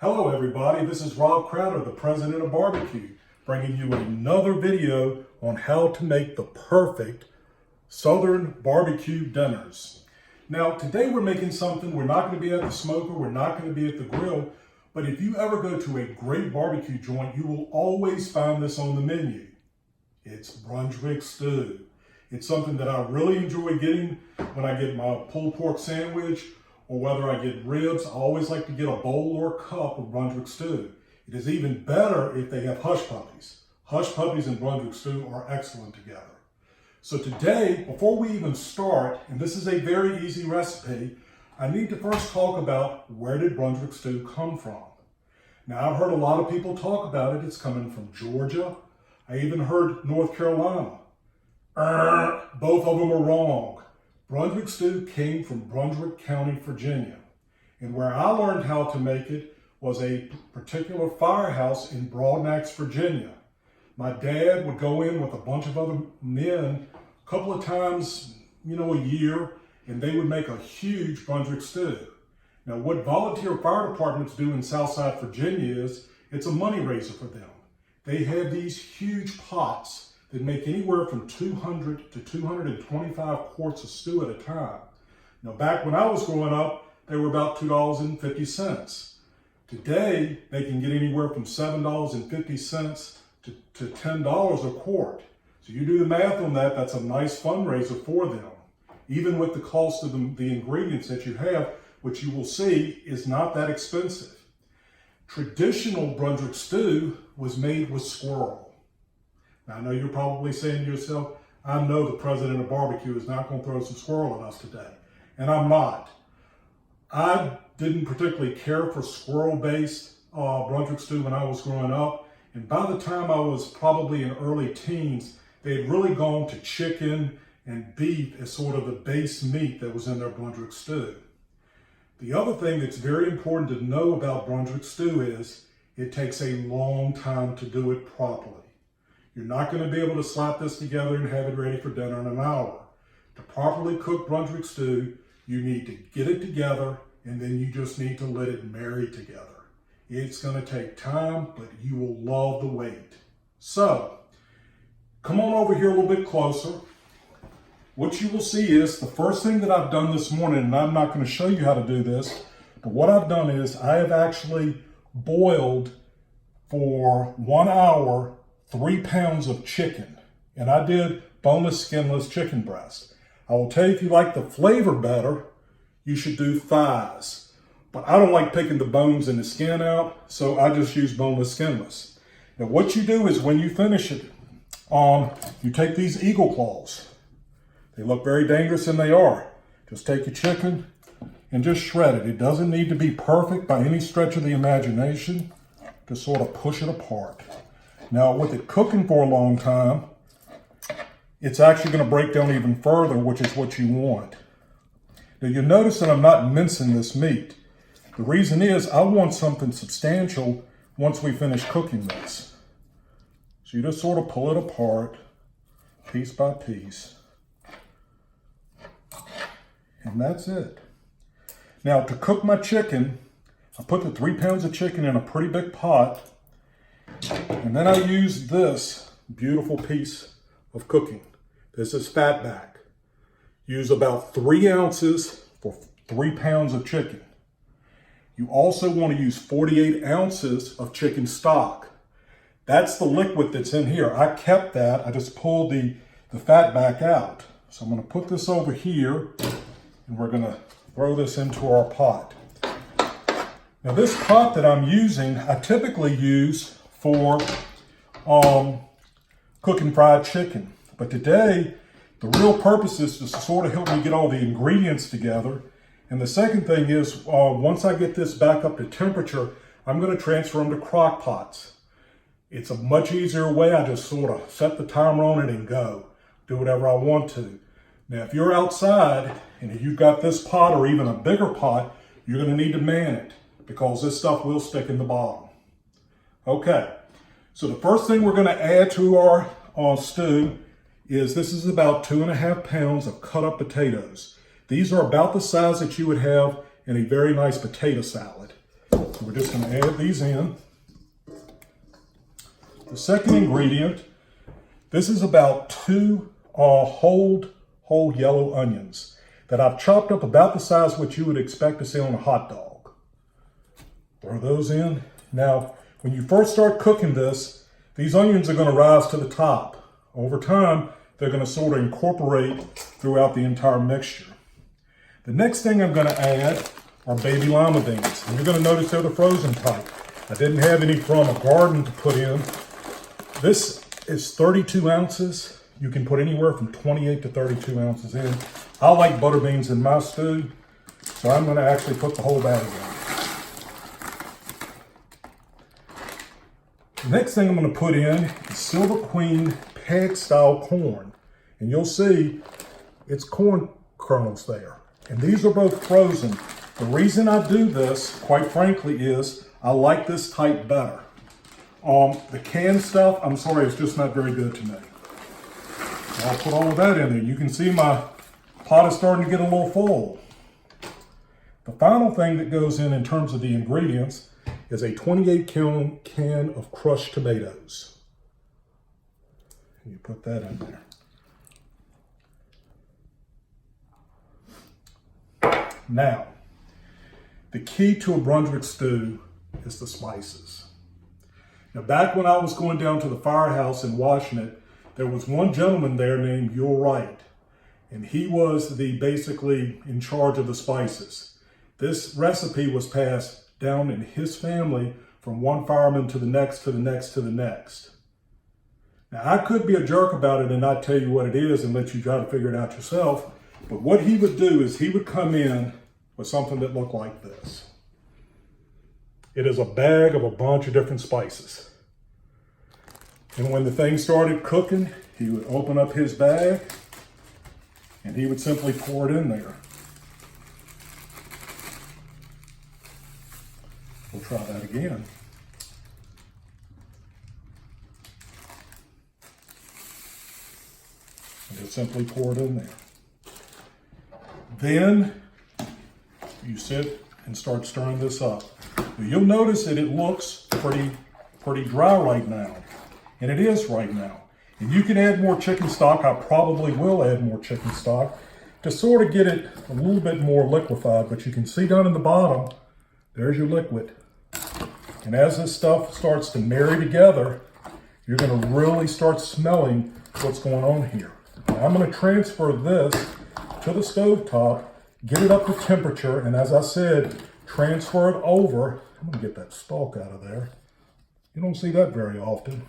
Hello everybody, this is Rob Crowder, the president of barbecue, bringing you another video on how to make the perfect Southern barbecue dinners. Now today we're making something, we're not going to be at the smoker, we're not going to be at the grill, but if you ever go to a great barbecue joint, you will always find this on the menu. It's Brunswick Stew. It's something that I really enjoy getting when I get my pulled pork sandwich, or whether I get ribs. I always like to get a bowl or a cup of Brunswick Stew. It is even better if they have hush puppies. Hush puppies and Brunswick Stew are excellent together. So today, before we even start, and this is a very easy recipe, I need to first talk about where did Brunswick Stew come from. Now I've heard a lot of people talk about it. It's coming from Georgia. I even heard North Carolina. Both of them are wrong. Brunswick Stew came from Brunswick County, Virginia. And where I learned how to make it was a particular firehouse in Broadnax, Virginia. My dad would go in with a bunch of other men a couple of times, a year, and they would make a huge Brunswick Stew. Now, what volunteer fire departments do in Southside Virginia is it's a money raiser for them. They have these huge pots that make anywhere from 200 to 225 quarts of stew at a time. Now, back when I was growing up, they were about $2.50. Today, they can get anywhere from $7.50 to $10 a quart. So you do the math on that, that's a nice fundraiser for them. Even with the cost of the ingredients that you have, which you will see is not that expensive. Traditional Brunswick Stew was made with squirrel. Now, I know you're probably saying to yourself, I know the president of barbecue is not going to throw some squirrel at us today. And I'm not. I didn't particularly care for squirrel-based Brunswick Stew when I was growing up. And by the time I was probably in early teens, they had really gone to chicken and beef as sort of the base meat that was in their Brunswick Stew. The other thing that's very important to know about Brunswick Stew is it takes a long time to do it properly. You're not going to be able to slap this together and have it ready for dinner in an hour. To properly cook Brunswick Stew, you need to get it together, and then you just need to let it marry together. It's going to take time, but you will love the wait. So, come on over here a little bit closer. What you will see is the first thing that I've done this morning, and I'm not going to show you how to do this, but what I've done is I have actually boiled for 1 hour 3 pounds of chicken, and I did boneless, skinless chicken breast. I will tell you, if you like the flavor better, you should do thighs. But I don't like picking the bones and the skin out, so I just use boneless, skinless. Now what you do is when you finish it, you take these eagle claws. They look very dangerous, and they are. Just take your chicken and just shred it. It doesn't need to be perfect by any stretch of the imagination. Just sort of push it apart. Now, with it cooking for a long time, it's actually going to break down even further, which is what you want. Now, you'll notice that I'm not mincing this meat. The reason is I want something substantial once we finish cooking this. So you just sort of pull it apart, piece by piece. And that's it. Now, to cook my chicken, I put the 3 pounds of chicken in a pretty big pot. And then I use this beautiful piece of cooking. This is fatback. Use about 3 ounces for 3 pounds of chicken. You also want to use 48 ounces of chicken stock. That's the liquid that's in here. I kept that. I just pulled the fat back out. So I'm going to put this over here, and we're going to throw this into our pot. Now this pot that I'm using, I typically use for cooking fried chicken. But today, the real purpose is to sort of help me get all the ingredients together. And the second thing is, once I get this back up to temperature, I'm going to transfer them to crock pots. It's a much easier way. I just sort of set the timer on it and go. Do whatever I want to. Now, if you're outside and if you've got this pot or even a bigger pot, you're going to need to man it because this stuff will stick in the bottom. Okay, so the first thing we're going to add to our stew is this is about 2.5 pounds of cut up potatoes. These are about the size that you would have in a very nice potato salad. So we're just going to add these in. The second ingredient, this is about 2 whole yellow onions that I've chopped up about the size what you would expect to see on a hot dog. Throw those in. Now, when you first start cooking this, these onions are going to rise to the top. Over time, they're going to sort of incorporate throughout the entire mixture. The next thing I'm going to add are baby lima beans. And you're going to notice they're the frozen type. I didn't have any from a garden to put in. This is 32 ounces. You can put anywhere from 28 to 32 ounces in. I like butter beans in my stew, so I'm going to actually put the whole bag in. The next thing I'm going to put in is Silver Queen peg-style corn. And you'll see it's corn kernels there. And these are both frozen. The reason I do this, quite frankly, is I like this type better. The canned stuff, I'm sorry, it's just not very good to me. I'll put all of that in there. You can see my pot is starting to get a little full. The final thing that goes in terms of the ingredients is a 28-count can of crushed tomatoes. And you put that in there. Now, the key to a Brunswick stew is the spices. Now, back when I was going down to the firehouse and washing it, there was one gentleman there named You're Right, and he was basically in charge of the spices. This recipe was passed down in his family from one fireman to the next, to the next, to the next. Now, I could be a jerk about it and not tell you what it is and let you try to figure it out yourself, but what he would do is he would come in with something that looked like this. It is a bag of a bunch of different spices. And when the thing started cooking, he would open up his bag and he would simply pour it in there. We'll try that again. And just simply pour it in there. Then you sit and start stirring this up. Now, you'll notice that it looks pretty dry right now. And it is right now. And you can add more chicken stock. I probably will add more chicken stock to sort of get it a little bit more liquefied. But you can see down in the bottom, there's your liquid. And as this stuff starts to marry together, you're going to really start smelling what's going on here. Now, I'm going to transfer this to the stovetop, get it up to temperature, and as I said, transfer it over. I'm going to get that stalk out of there. You don't see that very often.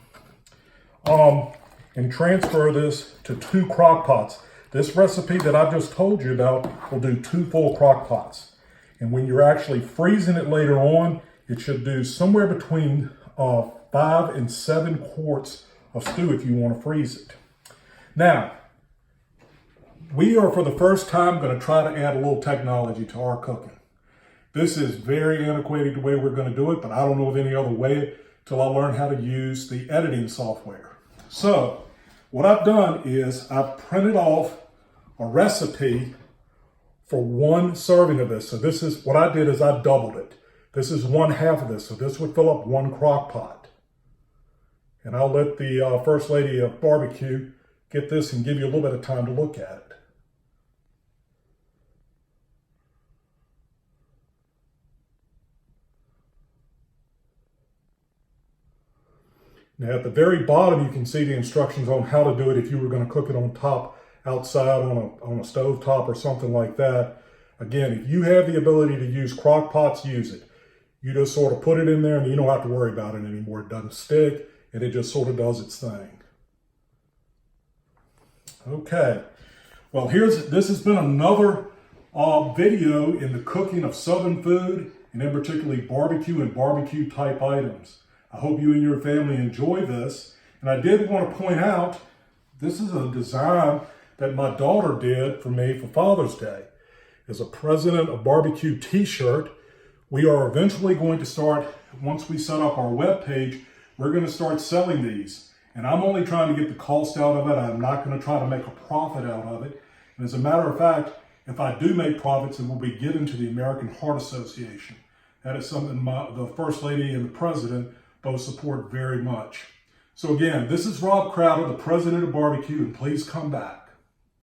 And transfer this to 2 crock pots. This recipe that I just told you about will do 2 full crock pots. And when you're actually freezing it later on, it should do somewhere between 5 and 7 quarts of stew if you want to freeze it. Now, we are for the first time going to try to add a little technology to our cooking. This is very antiquated the way we're going to do it, but I don't know of any other way till I learn how to use the editing software. So, what I've done is I've printed off a recipe for 1 serving of this. So this is, what I did is I doubled it. This is 1/2 of this, so this would fill up 1 crock pot. And I'll let the First Lady of Barbecue get this and give you a little bit of time to look at it. Now at the very bottom, you can see the instructions on how to do it if you were going to cook it on top, outside on a stove top or something like that. Again, if you have the ability to use crock pots, use it. You just sort of put it in there and you don't have to worry about it anymore. It doesn't stick and it just sort of does its thing. Okay, well this has been another video in the cooking of Southern food, and in particularly barbecue and barbecue type items. I hope you and your family enjoy this. And I did want to point out, this is a design that my daughter did for me for Father's Day. As a President of Barbecue t-shirt, we are eventually going to start, once we set up our webpage, we're going to start selling these. And I'm only trying to get the cost out of it. I'm not going to try to make a profit out of it. And as a matter of fact, if I do make profits, it will be given to the American Heart Association. That is something the First Lady and the President both support very much. So again, this is Rob Crowder, the President of Barbecue, and please come back.